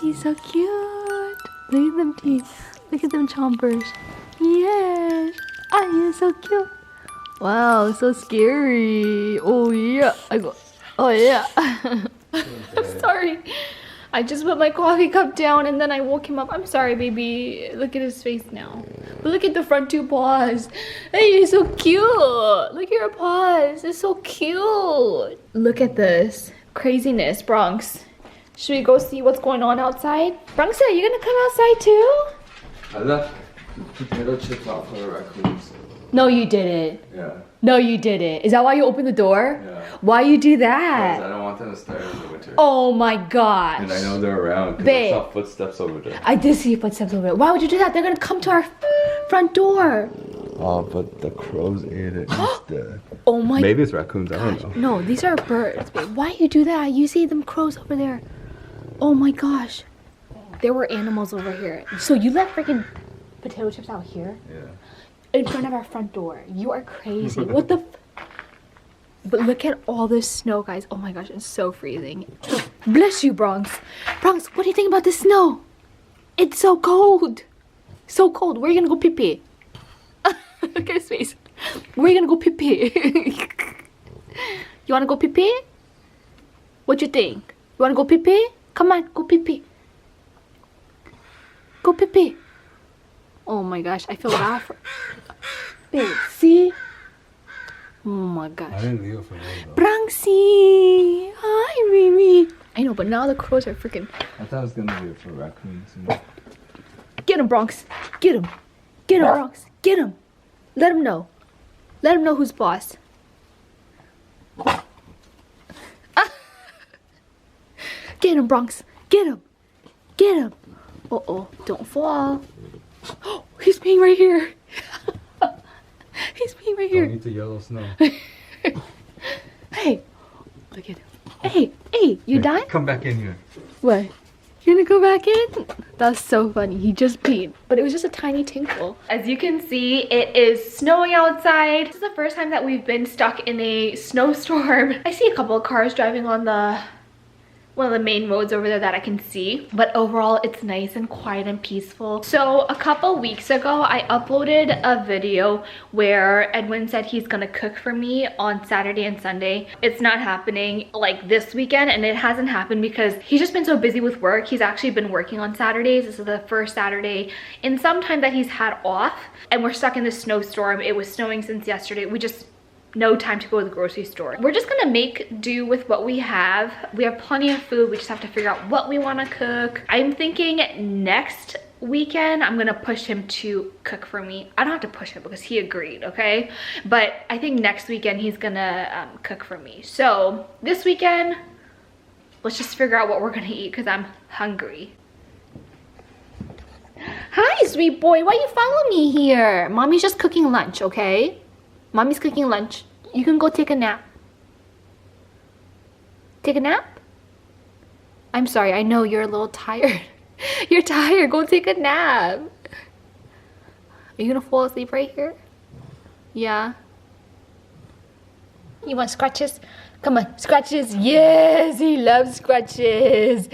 He's so cute. Look at them teeth. Look at them chompers. Yes. He's so cute. Wow, so scary. Oh yeah. I go. Oh yeah. I'm sorry. I just put my coffee cup down and then I woke him up. I'm sorry, baby. Look at his face now. But look at the front two paws. Hey, he's so cute. Look at your paws. It's so cute. Look at this. Craziness, Bronx. Should we go see what's going on outside? Bronx, are you gonna come outside too? I left potato chips out for the raccoons. No, you didn't. Yeah. No, you didn't. Is that why you opened the door? Yeah. Why you do Because that? I don't want them to stay in the winter. Oh my gosh. And I know they're around because Babe. I saw footsteps over there. I did see footsteps over there. Why would you do that? They're gonna come to our front door. Oh, but the crows ate it instead. Oh my. Maybe it's raccoons, I don't know. No, these are birds. Babe. Why you do that? You see them crows over there. Oh my gosh. There were animals over here. So you left freaking potato chips out here? Yeah. In front of our front door. You are crazy. What the But look at all this snow, guys. Oh my gosh, it's so freezing. Bless you, Bronx. Bronx, what do you think about the snow? It's so cold. So cold. Where are you gonna go pee-pee? Look at his face. Where are you gonna go pee-pee? You wanna go pee-pee? What you think? You wanna go pee-pee? Come on, go pee-pee. Go pee-pee. Oh my gosh, I feel bad for... Babe, see? Oh my gosh. I didn't leave it for them though. Bronxy! Hi, Mimi. I know, but now the crows are freaking... I thought it was gonna be for raccoons. You know? Get him, Bronx. Get him. Get him, Bronx. Get him. Let him know. Let him know who's boss. Get him, Bronx. Get him. Get him. Uh-oh. Don't fall. Oh, he's peeing right here. He's peeing right here. Don't eat the yellow snow. Hey. Look at him. Hey, you Here, done? Come back in here. What? You're gonna go back in? That's so funny. He just peed, but it was just a tiny tinkle. As you can see, it is snowing outside. This is the first time that we've been stuck in a snowstorm. I see a couple of cars driving on one of the main roads over there that I can see, but overall it's nice and quiet and peaceful. So a couple weeks ago I uploaded a video where Edwin said he's gonna cook for me on Saturday and Sunday. It's not happening like this weekend, and it hasn't happened because he's just been so busy with work. He's actually been working on Saturdays. This is the first Saturday in some time that he's had off, and we're stuck in this snowstorm. It was snowing since yesterday. We just no time to go to the grocery store. We're just gonna make do with what we have. We have plenty of food. We just have to figure out what we want to cook. I'm thinking next weekend I'm gonna push him to cook for me. I don't have to push him because he agreed, okay? But I think next weekend he's gonna cook for me. So this weekend, let's just figure out what we're gonna eat because I'm hungry. Hi, sweet boy. Why you follow me here? Mommy's just cooking lunch, okay? Mommy's cooking lunch. You can go take a nap. Take a nap? I'm sorry, I know you're a little tired. You're tired, go take a nap. Are you gonna fall asleep right here? Yeah. You want scratches? Come on, scratches. Yes, he loves scratches.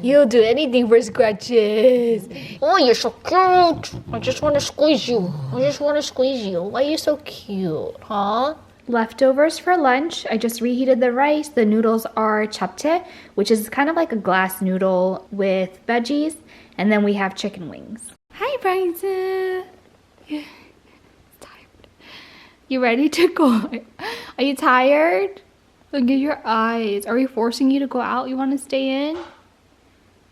He'll do anything for scratches. Oh, you're so cute. I just want to squeeze you. I just want to squeeze you. Why are you so cute, huh? Leftovers for lunch. I just reheated the rice. The noodles are chapchae, which is kind of like a glass noodle with veggies. And then we have chicken wings. Hi, Bryson. Tired. You ready to go? Are you tired? Look at your eyes. Are we forcing you to go out? You want to stay in?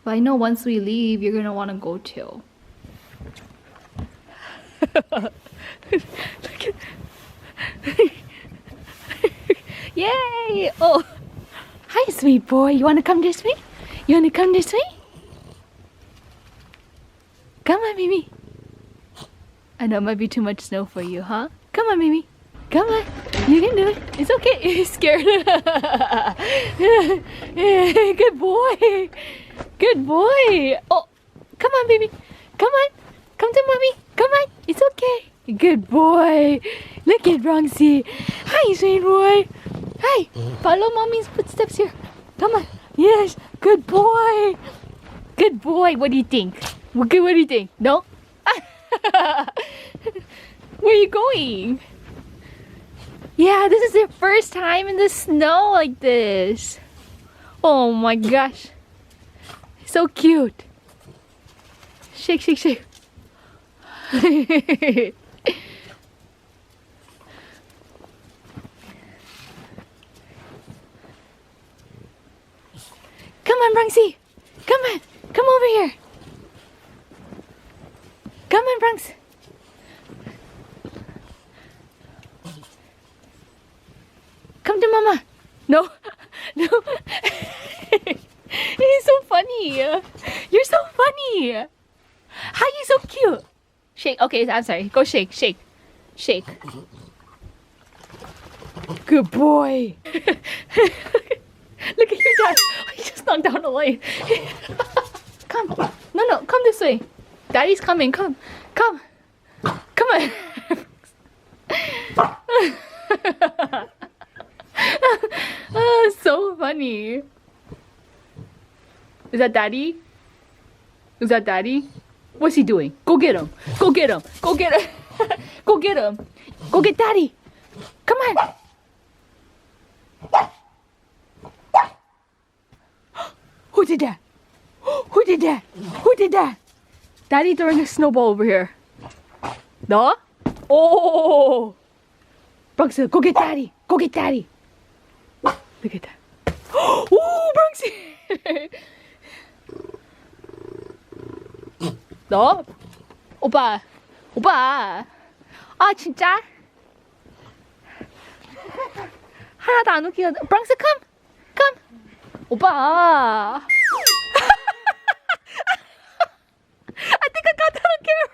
But I know once we leave, you're going to want to go too. Look at... Yay! Oh, hi, sweet boy. You want to come this way? You want to come this way? Come on, Mimi. I know it might be too much snow for you, huh? Come on, Mimi. Come on. You can do it. It's okay. He's scared. Good boy. Good boy. Oh, come on, baby. Come on. Come to mommy. Come on. It's okay. Good boy. Look at Bronxy. Hi, sweet boy. Hi. Follow mommy's footsteps here. Come on. Yes. Good boy. Good boy. What do you think? What do you think? No? Where are you going? Yeah, this is your first time in the snow like this. Oh my gosh. So cute. Shake, shake, shake. Come on, Bronxy. Come on. Come over here. Come on, Bronx. Come to Mama. No. No. He's so funny. You're so funny. How are you so cute? Shake. Okay, I'm sorry. Go shake, shake, shake. Good boy. Look at your dad. He just knocked down the light. Come. No, no. Come this way. Daddy's coming. Come. Come. Come on. Oh, so funny. Is that Daddy? Is that Daddy? What's he doing? Go get him. Go get him. Go get him. Go get him. Go get Daddy. Come on. Who did that? Who did that? Who did that? Daddy throwing a snowball over here. No? Oh! Bronxy, go get Daddy. Go get Daddy. Look at that. Oh, Bronxy! 너? 오빠. 오빠. 아, 진짜? 하나도 안 웃기고. Bronxy, come. Come. 오빠. I think I got that on camera.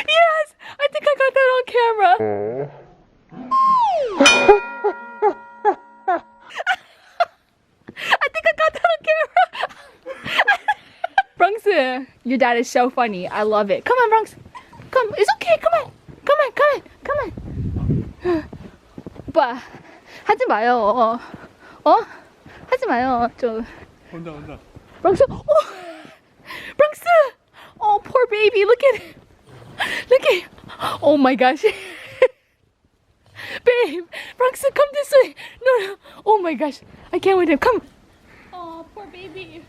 Yes, I think I got that on camera. I think I got that on camera. Bronx, your dad is so funny. I love it. Come on, Bronx. Come. It's okay. Come on. Come on. Come on. Come on. 오빠, 하지 마요. 어? 하지 마요. 좀. 온다 온다. Bronx. Oh, Bronx. Oh, poor baby. Look at him. Look at him. Oh my gosh. Babe, Bronx, come this way. No, no. Oh my gosh. I can't with him. Come. Oh, poor baby.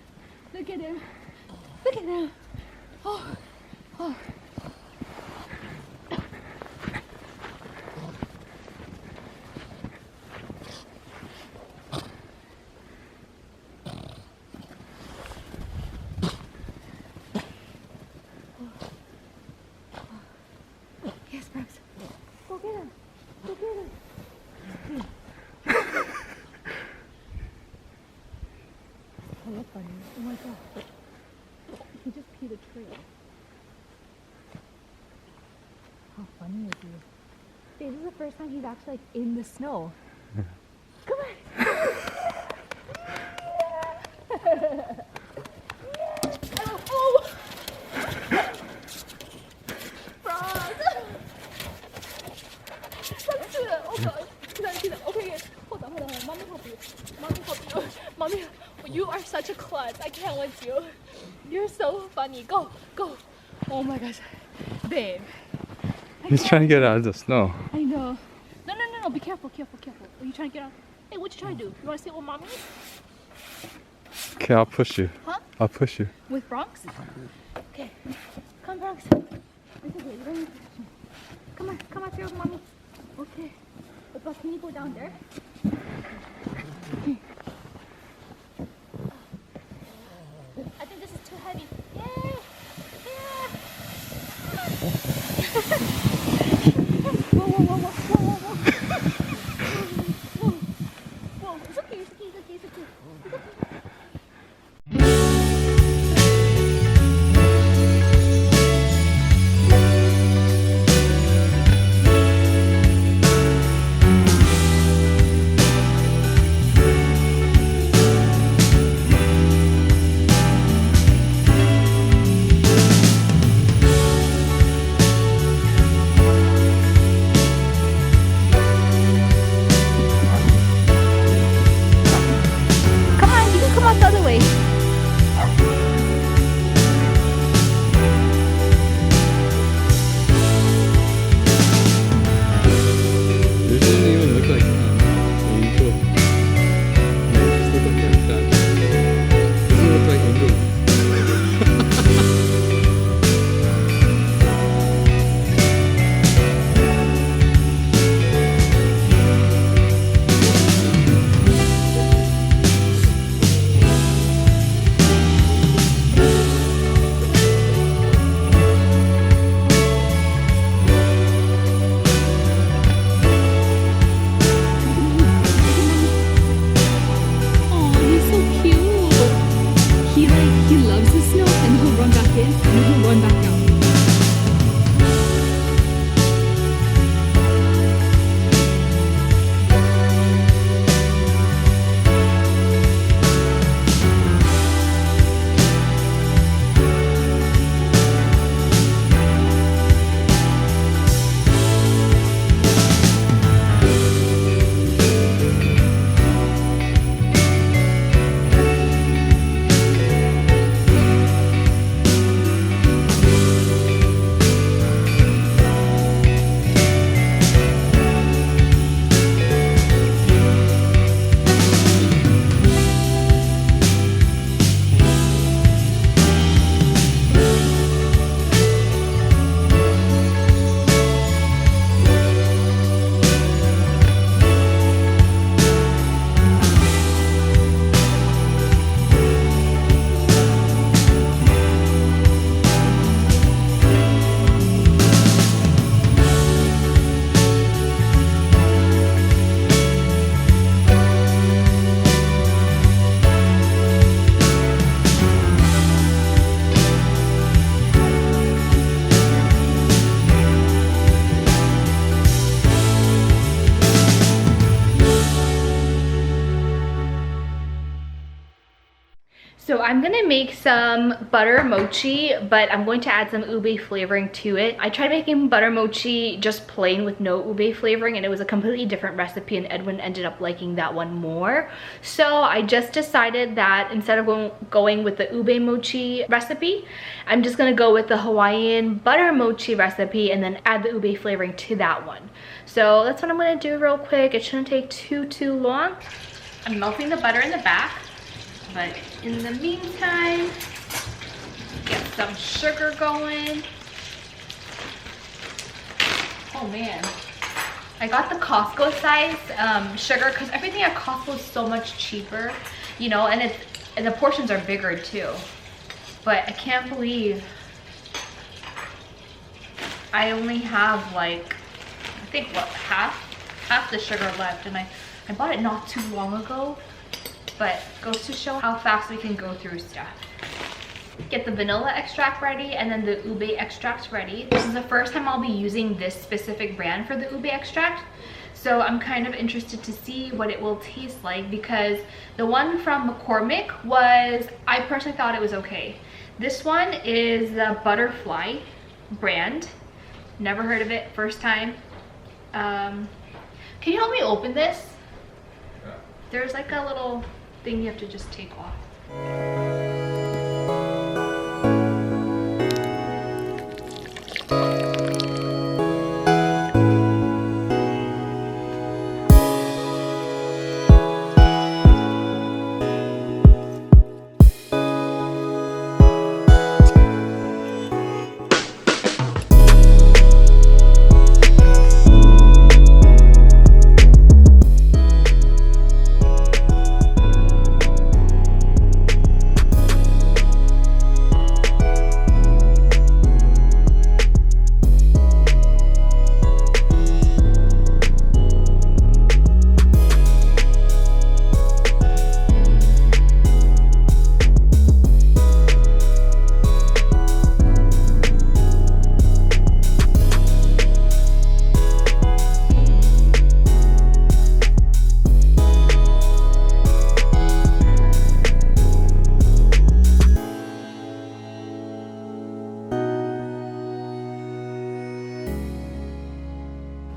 Look at him. Look at him. Oh. Oh. Yes, Bronx. Go get him. Go get him. Oh, that's funny. Oh my god. He just peed a trail. How funny is he? Hey, this is the first time he's actually like in the snow. Come on. Oh. Oh god. Okay, hold on. Mommy help you. Mommy, you are such a klutz. I can't with you. You're so funny. Go. Oh my gosh. Babe. He's trying to get out of the snow. I know. No. Be careful. Are you trying to get out? Hey, what you trying to do? You want to sit with Mommy? Okay, I'll push you. Huh? I'll push you. With Bronx? Okay. Come, Bronx. It's okay. You don't need to push me. Come out here with Mommy. Okay. Opa, can you go down there? Okay. I think this is too heavy. Yeah. Whoa. It's okay. So I'm gonna make some butter mochi, but I'm going to add some ube flavoring to it. I tried making butter mochi just plain with no ube flavoring, and it was a completely different recipe, and Edwin ended up liking that one more. So I just decided that instead of going with the ube mochi recipe, I'm just gonna go with the Hawaiian butter mochi recipe and then add the ube flavoring to that one. So that's what I'm gonna do real quick. It shouldn't take too long. I'm melting the butter in the back. But in the meantime, get some sugar going. Oh man, I got the Costco size sugar because everything at Costco is so much cheaper, you know, and the portions are bigger too. But I can't believe I only have like, I think what, half the sugar left, and I bought it not too long ago. But goes to show how fast we can go through stuff. Get the vanilla extract ready and then the ube extract ready. This is the first time I'll be using this specific brand for the ube extract. So I'm kind of interested to see what it will taste like, because the one from McCormick I personally thought it was okay. This one is the Butterfly brand. Never heard of it, first time. Can you help me open this? Yeah. There's like a little thing you have to just take off.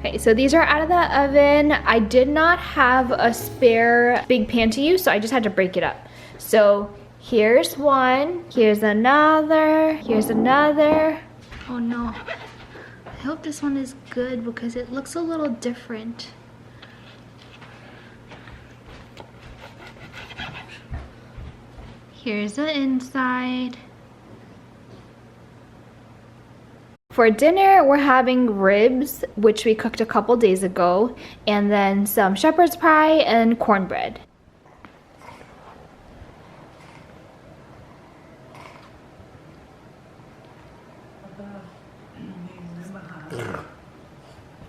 Okay, so these are out of the oven. I did not have a spare big pan to use, so I just had to break it up. So here's one, here's another, here's another. Oh no, I hope this one is good because it looks a little different. Here's the inside. For dinner, we're having ribs, which we cooked a couple days ago, and then some shepherd's pie and cornbread.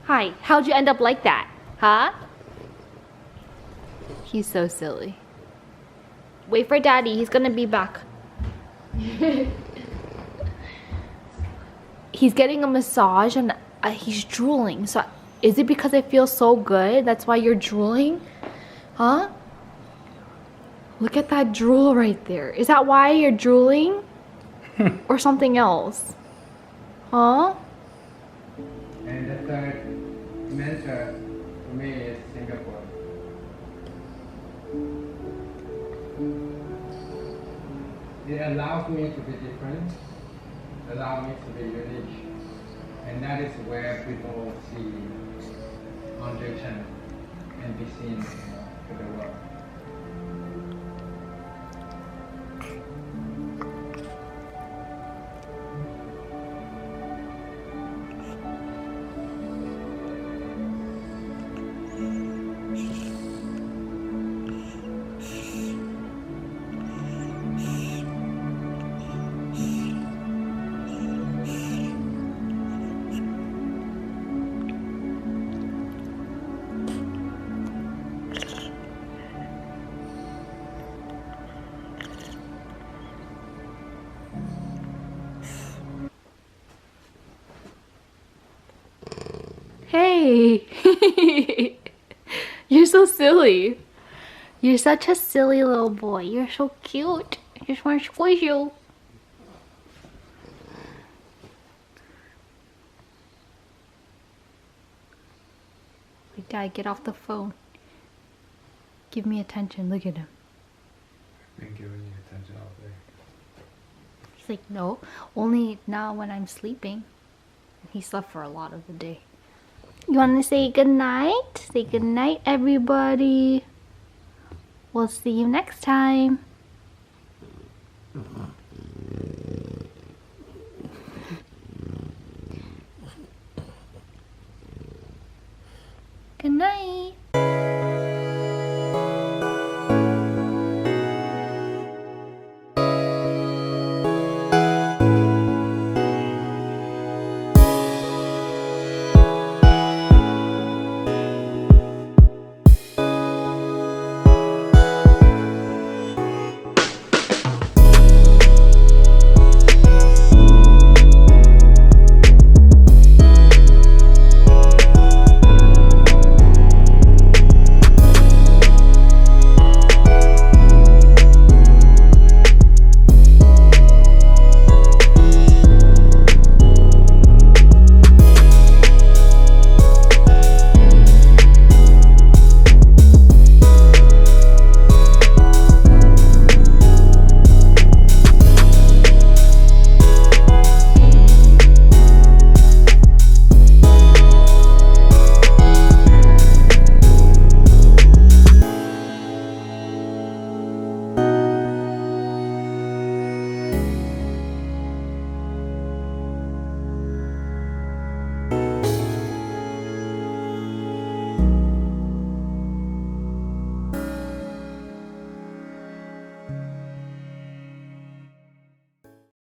Hi, how'd you end up like that? Huh? He's so silly. Wait for Daddy, he's gonna be back. He's getting a massage and he's drooling. So is it because it feels so good? That's why you're drooling? Huh? Look at that drool right there. Is that why you're drooling? Or something else? Huh? And the third mentor for me is Singapore. It allows me to be different, allows me to be unique, and that is where people see Andre Chen and be seen to the world. Hey, you're so silly. You're such a silly little boy. You're so cute. I just want to squish you. Like, Dad, get off the phone. Give me attention. Look at him. I've been giving you attention all day. He's like, no, only now when I'm sleeping. He slept for a lot of the day. You want to say goodnight? Say goodnight, everybody. We'll see you next time. Good night.